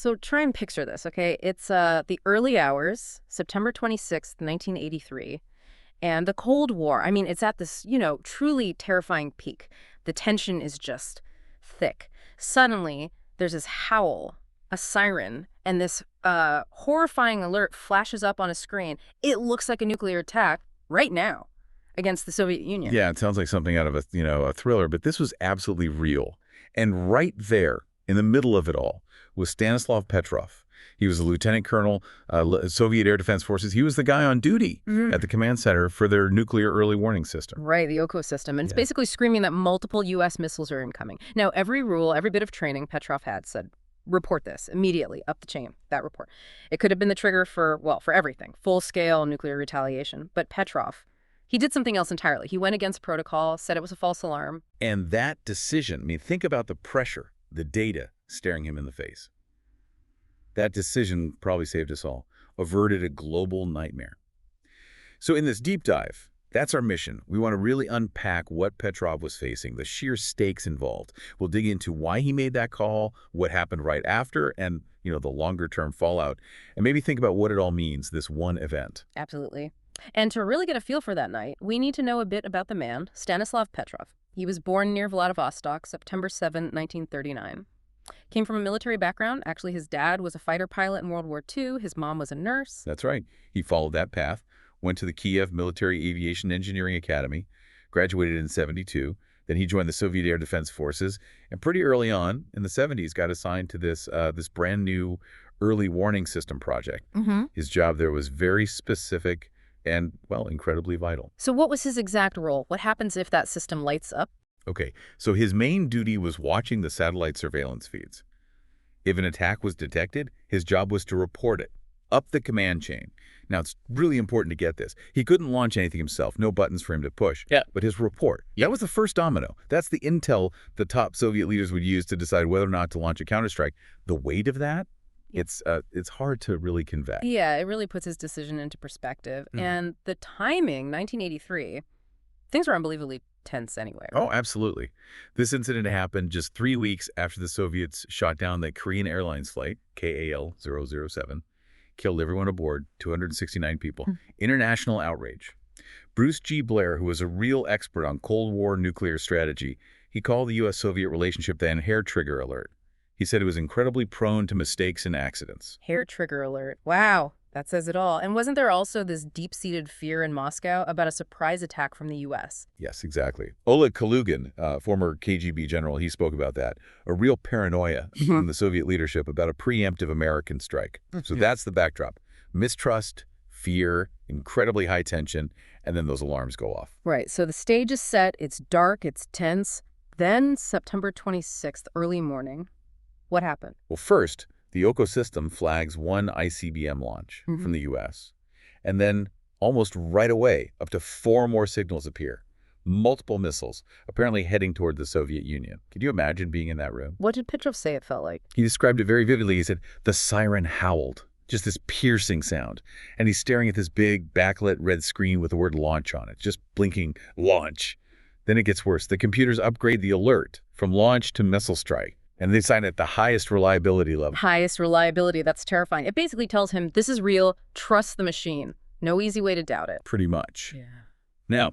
So try and picture this, okay? It's the early hours, September 26th, 1983, and the Cold War. I mean, it's at this, truly terrifying peak. The tension is just thick. Suddenly, there's this howl, a siren, and this horrifying alert flashes up on a screen. It looks like a nuclear attack right now against the Soviet Union. Yeah, it sounds like something out of a thriller, but this was absolutely real. And right there, in the middle of it all, was Stanislav Petrov. He was a lieutenant colonel, Soviet Air Defense Forces. He was the guy on duty at the command center for their nuclear early warning system. Right, the OCO system. And it's basically screaming that multiple U.S. missiles are incoming. Now, every rule, every bit of training Petrov had said, report this immediately, up the chain, that report. It could have been the trigger for everything, full-scale nuclear retaliation. But Petrov, he did something else entirely. He went against protocol, said it was a false alarm. And that decision, I mean, think about the pressure, the data staring him in the face. That decision probably saved us all, averted a global nightmare. So in this deep dive, that's our mission. We want to really unpack what Petrov was facing, the sheer stakes involved. We'll dig into why he made that call, what happened right after, and, the longer-term fallout, and maybe think about what it all means, this one event. Absolutely. And to really get a feel for that night, we need to know a bit about the man, Stanislav Petrov. He was born near Vladivostok, September 7, 1939. Came from a military background. Actually, his dad was a fighter pilot in World War II. His mom was a nurse. That's right. He followed that path, went to the Kiev Military Aviation Engineering Academy, graduated in '72. Then he joined the Soviet Air Defense Forces, and pretty early on, in the '70s, got assigned to this brand new early warning system project. His job there was very specific and, incredibly vital. So what was his exact role? What happens if that system lights up? Okay, so his main duty was watching the satellite surveillance feeds. If an attack was detected, his job was to report it, up the command chain. Now, it's really important to get this. He couldn't launch anything himself, no buttons for him to push. Yeah. But his report, that was the first domino. That's the intel the top Soviet leaders would use to decide whether or not to launch a counterstrike. The weight of that, it's hard to really convey. Yeah, it really puts his decision into perspective. And the timing, 1983, things were unbelievably tense anyway. Oh, absolutely. This incident happened just 3 weeks after the Soviets shot down the Korean Airlines flight, KAL-007, killed everyone aboard, 269 people. International outrage. Bruce G. Blair, who was a real expert on Cold War nuclear strategy, he called the U.S.-Soviet relationship the hair trigger alert. He said it was incredibly prone to mistakes and accidents. Hair trigger alert. Wow. That says it all. And wasn't there also this deep-seated fear in Moscow about a surprise attack from the U.S.? Yes, exactly. Oleg Kalugin, former KGB general, he spoke about that. A real paranoia from the Soviet leadership about a preemptive American strike. So that's the backdrop. Mistrust, fear, incredibly high tension, and then those alarms go off. Right. So the stage is set. It's dark. It's tense. Then September 26th, early morning. What happened? Well, first, the OCO system flags one ICBM launch from the U.S. And then almost right away, up to 4 more signals appear. Multiple missiles, apparently heading toward the Soviet Union. Can you imagine being in that room? What did Petrov say it felt like? He described it very vividly. He said, the siren howled, just this piercing sound. And he's staring at this big backlit red screen with the word launch on it, just blinking, launch. Then it gets worse. The computers upgrade the alert from launch to missile strike. And they sign at the highest reliability level. Highest reliability. That's terrifying. It basically tells him, this is real. Trust the machine. No easy way to doubt it. Pretty much. Yeah. Now,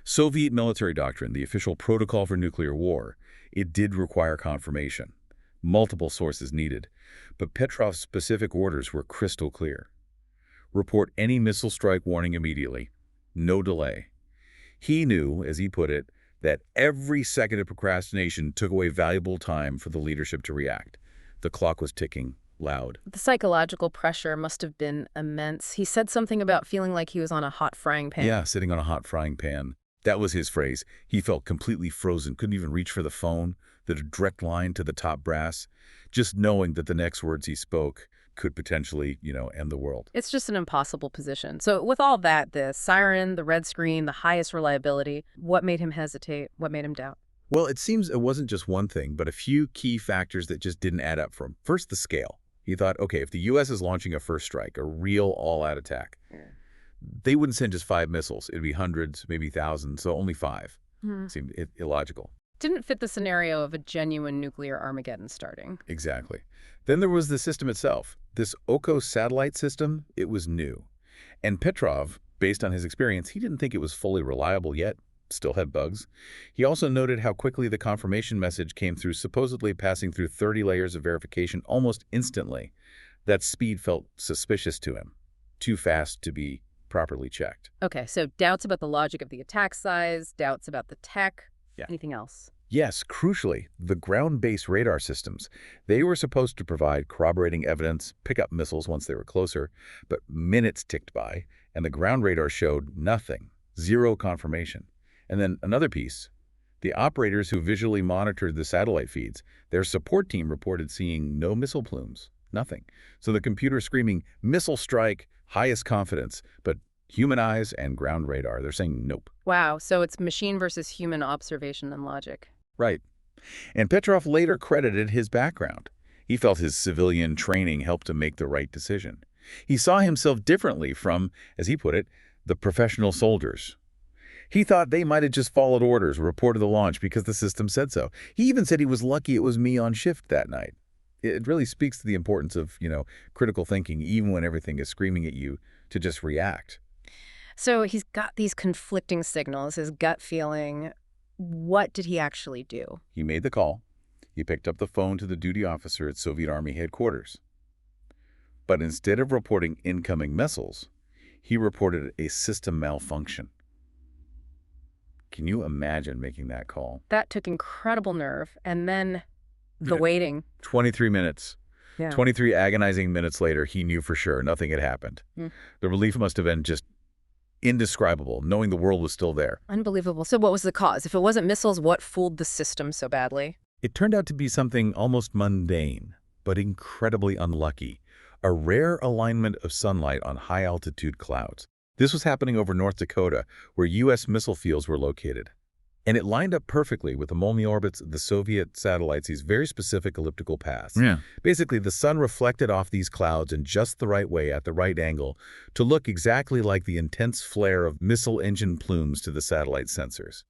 Soviet military doctrine, the official protocol for nuclear war, it did require confirmation. Multiple sources needed. But Petrov's specific orders were crystal clear. Report any missile strike warning immediately. No delay. He knew, as he put it, that every second of procrastination took away valuable time for the leadership to react. The clock was ticking loud. The psychological pressure must have been immense. He said something about feeling like he was on a hot frying pan. Yeah, sitting on a hot frying pan. That was his phrase. He felt completely frozen, couldn't even reach for the phone, the direct line to the top brass, just knowing that the next words he spoke could potentially, end the world. It's just an impossible position. So with all that, the siren, the red screen, the highest reliability, what made him hesitate? What made him doubt? Well, it seems it wasn't just one thing, but a few key factors that just didn't add up for him. First, the scale. He thought, okay, if the U.S. is launching a first strike, a real all-out attack, they wouldn't send just 5 missiles. It'd be hundreds, maybe thousands, so only 5. Seemed illogical. Didn't fit the scenario of a genuine nuclear Armageddon starting. Exactly. Then there was the system itself. This Oko satellite system, it was new. And Petrov, based on his experience, he didn't think it was fully reliable yet, still had bugs. He also noted how quickly the confirmation message came through, supposedly passing through 30 layers of verification almost instantly. That speed felt suspicious to him, too fast to be properly checked. Okay, so doubts about the logic of the attack size, doubts about the tech. Yeah. Anything else? Yes, crucially, the ground-based radar systems. They were supposed to provide corroborating evidence, pick up missiles once they were closer, but minutes ticked by, and the ground radar showed nothing, zero confirmation. And then another piece, the operators who visually monitored the satellite feeds, their support team reported seeing no missile plumes, nothing. So the computer screaming, missile strike, highest confidence, but human eyes and ground radar, they're saying nope. Wow, so it's machine versus human observation and logic. Right. And Petrov later credited his background. He felt his civilian training helped to make the right decision. He saw himself differently from, as he put it, the professional soldiers. He thought they might have just followed orders, reported the launch because the system said so. He even said he was lucky it was me on shift that night. It really speaks to the importance of, critical thinking, even when everything is screaming at you to just react. So he's got these conflicting signals, his gut feeling. What did he actually do? He made the call. He picked up the phone to the duty officer at Soviet Army headquarters. But instead of reporting incoming missiles, he reported a system malfunction. Can you imagine making that call? That took incredible nerve. And then the waiting. 23 minutes. Yeah. 23 agonizing minutes later, he knew for sure nothing had happened. The relief must have been just indescribable, knowing the world was still there. Unbelievable. So what was the cause? If it wasn't missiles, what fooled the system so badly? It turned out to be something almost mundane, but incredibly unlucky. A rare alignment of sunlight on high-altitude clouds. This was happening over North Dakota, where U.S. missile fields were located. And it lined up perfectly with the Molniya orbits of the Soviet satellites, these very specific elliptical paths. Yeah. Basically, the sun reflected off these clouds in just the right way at the right angle to look exactly like the intense flare of missile engine plumes to the satellite sensors.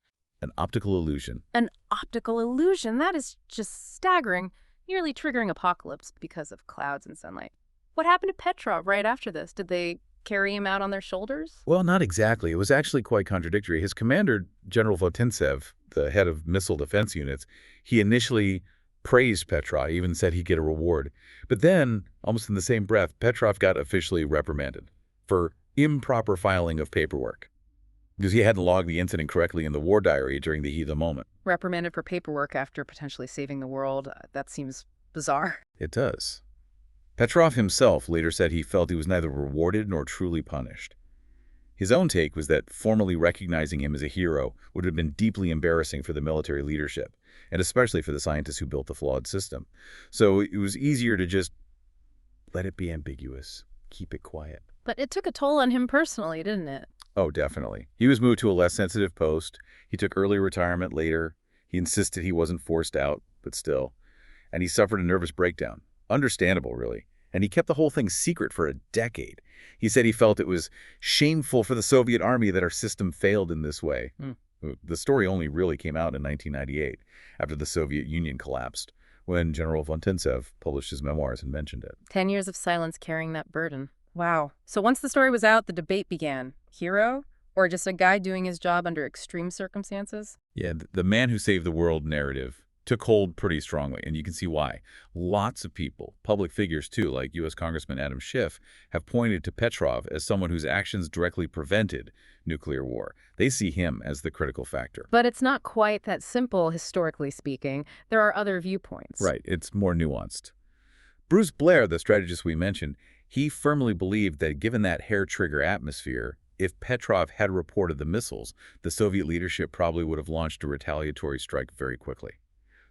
An optical illusion. An optical illusion? That is just staggering, nearly triggering apocalypse because of clouds and sunlight. What happened to Petrov right after this? Did they carry him out on their shoulders? Well, not exactly. It was actually quite contradictory. His commander, General Votintsev, the head of missile defense units, he initially praised Petrov, even said he'd get a reward. But then, almost in the same breath, Petrov got officially reprimanded for improper filing of paperwork because he hadn't logged the incident correctly in the war diary during the heat of the moment. Reprimanded for paperwork after potentially saving the world. That seems bizarre. It does. Petrov himself later said he felt he was neither rewarded nor truly punished. His own take was that formally recognizing him as a hero would have been deeply embarrassing for the military leadership, and especially for the scientists who built the flawed system. So it was easier to just let it be ambiguous, keep it quiet. But it took a toll on him personally, didn't it? Oh, definitely. He was moved to a less sensitive post. He took early retirement later. He insisted he wasn't forced out, but still. And he suffered a nervous breakdown. Understandable, really. And he kept the whole thing secret for a decade. He said he felt it was shameful for the Soviet Army that our system failed in this way. The story only really came out in 1998, after the Soviet Union collapsed, when General Votintsev published his memoirs and mentioned it. 10 years of silence carrying that burden. Wow. So once the story was out, the debate began. Hero? Or just a guy doing his job under extreme circumstances? Yeah, the man who saved the world narrative took hold pretty strongly, and you can see why. Lots of people, public figures too, like U.S. Congressman Adam Schiff, have pointed to Petrov as someone whose actions directly prevented nuclear war. They see him as the critical factor. But it's not quite that simple, historically speaking. There are other viewpoints. Right, it's more nuanced. Bruce Blair, the strategist we mentioned, he firmly believed that given that hair-trigger atmosphere, if Petrov had reported the missiles, the Soviet leadership probably would have launched a retaliatory strike very quickly.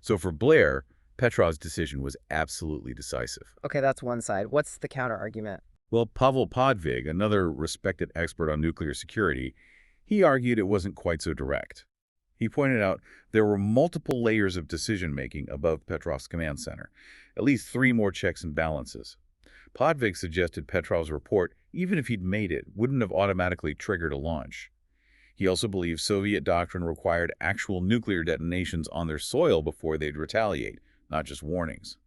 So for Blair, Petrov's decision was absolutely decisive. Okay, that's one side. What's the counter-argument? Well, Pavel Podvig, another respected expert on nuclear security, he argued it wasn't quite so direct. He pointed out there were multiple layers of decision-making above Petrov's command center, at least 3 more checks and balances. Podvig suggested Petrov's report, even if he'd made it, wouldn't have automatically triggered a launch. He also believed Soviet doctrine required actual nuclear detonations on their soil before they'd retaliate, not just warnings.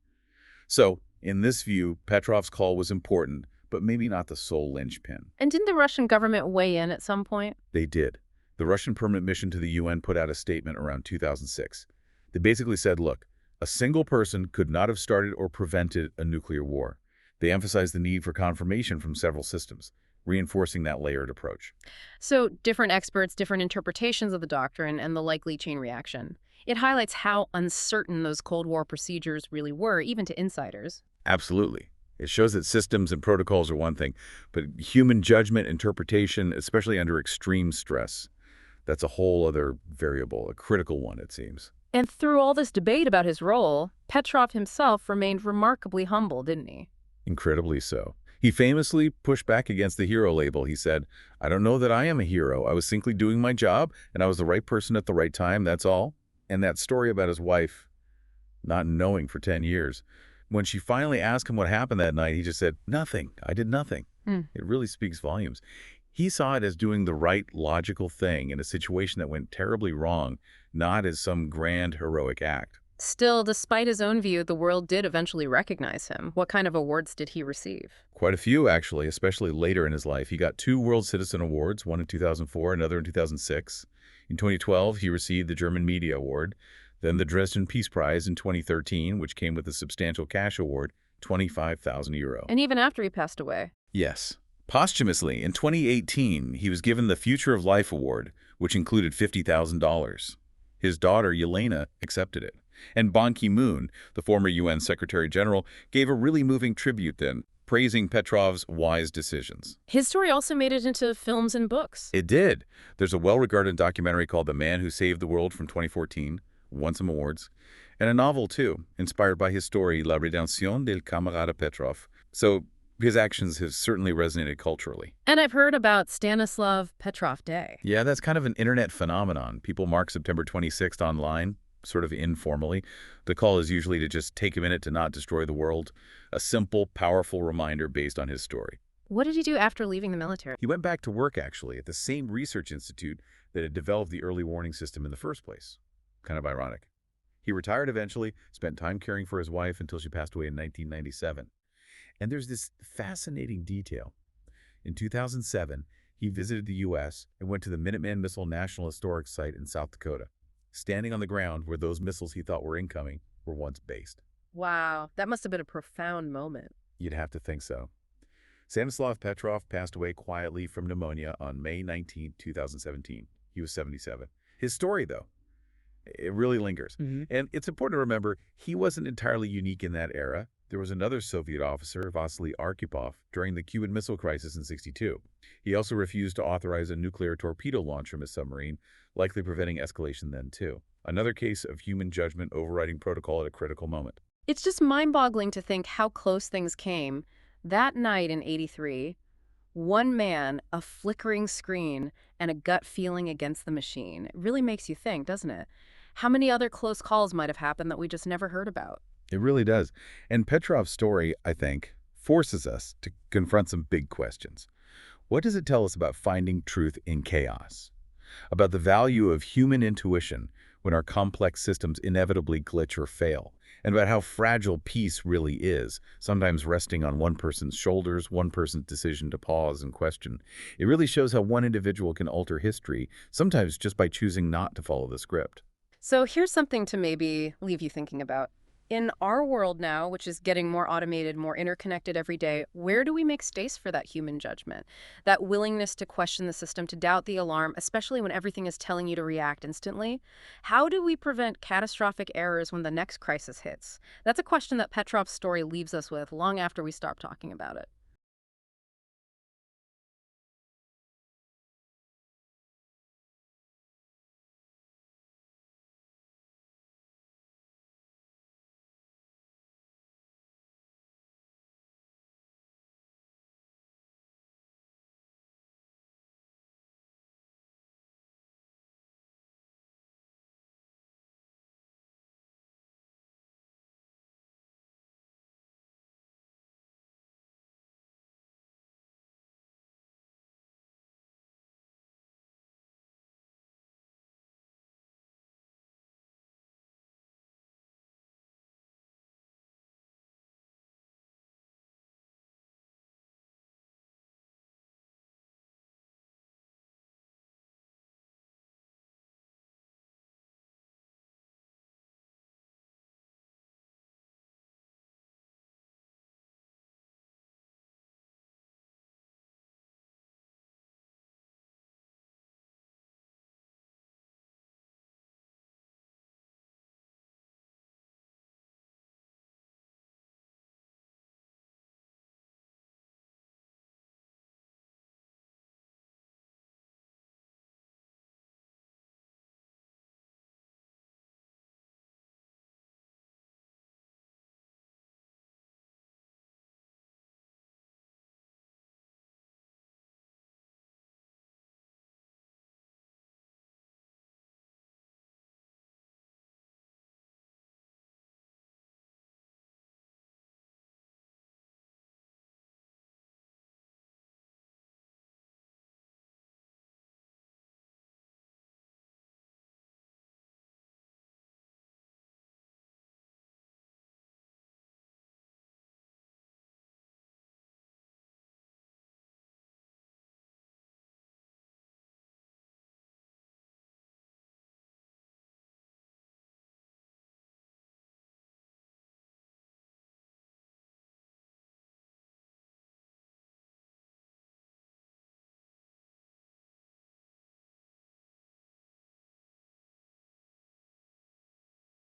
So, in this view, Petrov's call was important, but maybe not the sole linchpin. And didn't the Russian government weigh in at some point? They did. The Russian permanent mission to the UN put out a statement around 2006. They basically said, look, a single person could not have started or prevented a nuclear war. They emphasized the need for confirmation from several systems, reinforcing that layered approach. So different experts, different interpretations of the doctrine and the likely chain reaction. It highlights how uncertain those Cold War procedures really were, even to insiders. Absolutely. It shows that systems and protocols are one thing, but human judgment, interpretation, especially under extreme stress, that's a whole other variable, a critical one, it seems. And through all this debate about his role, Petrov himself remained remarkably humble, didn't he? Incredibly so. He famously pushed back against the hero label. He said, I don't know that I am a hero. I was simply doing my job, and I was the right person at the right time, that's all. And that story about his wife not knowing for 10 years, when she finally asked him what happened that night, he just said, nothing. I did nothing. It really speaks volumes. He saw it as doing the right logical thing in a situation that went terribly wrong, not as some grand heroic act. Still, despite his own view, the world did eventually recognize him. What kind of awards did he receive? Quite a few, actually, especially later in his life. He got 2 World Citizen Awards, one in 2004, another in 2006. In 2012, he received the German Media Award, then the Dresden Peace Prize in 2013, which came with a substantial cash award, €25,000. And even after he passed away. Yes. Posthumously, in 2018, he was given the Future of Life Award, which included $50,000. His daughter, Yelena, accepted it. And Ban Ki-moon, the former UN Secretary General, gave a really moving tribute then, praising Petrov's wise decisions. His story also made it into films and books. It did. There's a well-regarded documentary called The Man Who Saved the World from 2014, won some awards, and a novel, too, inspired by his story, La Rédemption del Camarade Petrov. So his actions have certainly resonated culturally. And I've heard about Stanislav Petrov Day. Yeah, that's kind of an internet phenomenon. People mark September 26th online, sort of informally. The call is usually to just take a minute to not destroy the world. A simple, powerful reminder based on his story. What did he do after leaving the military? He went back to work, actually, at the same research institute that had developed the early warning system in the first place. Kind of ironic. He retired eventually, spent time caring for his wife until she passed away in 1997. And there's this fascinating detail. In 2007, he visited the U.S. and went to the Minuteman Missile National Historic Site in South Dakota, standing on the ground where those missiles he thought were incoming were once based. Wow, that must have been a profound moment. You'd have to think so. Stanislav Petrov passed away quietly from pneumonia on May 19, 2017. He was 77. His story, though, it really lingers. And it's important to remember, he wasn't entirely unique in that era. There was another Soviet officer, Vasily Arkhipov, during the Cuban Missile Crisis in '62. He also refused to authorize a nuclear torpedo launch from his submarine, likely preventing escalation then, too. Another case of human judgment overriding protocol at a critical moment. It's just mind-boggling to think how close things came. That night in '83, one man, a flickering screen, and a gut feeling against the machine. It really makes you think, doesn't it? How many other close calls might have happened that we just never heard about? It really does. And Petrov's story, I think, forces us to confront some big questions. What does it tell us about finding truth in chaos? About the value of human intuition when our complex systems inevitably glitch or fail? And about how fragile peace really is, sometimes resting on one person's shoulders, one person's decision to pause and question. It really shows how one individual can alter history, sometimes just by choosing not to follow the script. So here's something to maybe leave you thinking about. In our world now, which is getting more automated, more interconnected every day, where do we make space for that human judgment? That willingness to question the system, to doubt the alarm, especially when everything is telling you to react instantly? How do we prevent catastrophic errors when the next crisis hits? That's a question that Petrov's story leaves us with long after we stop talking about it.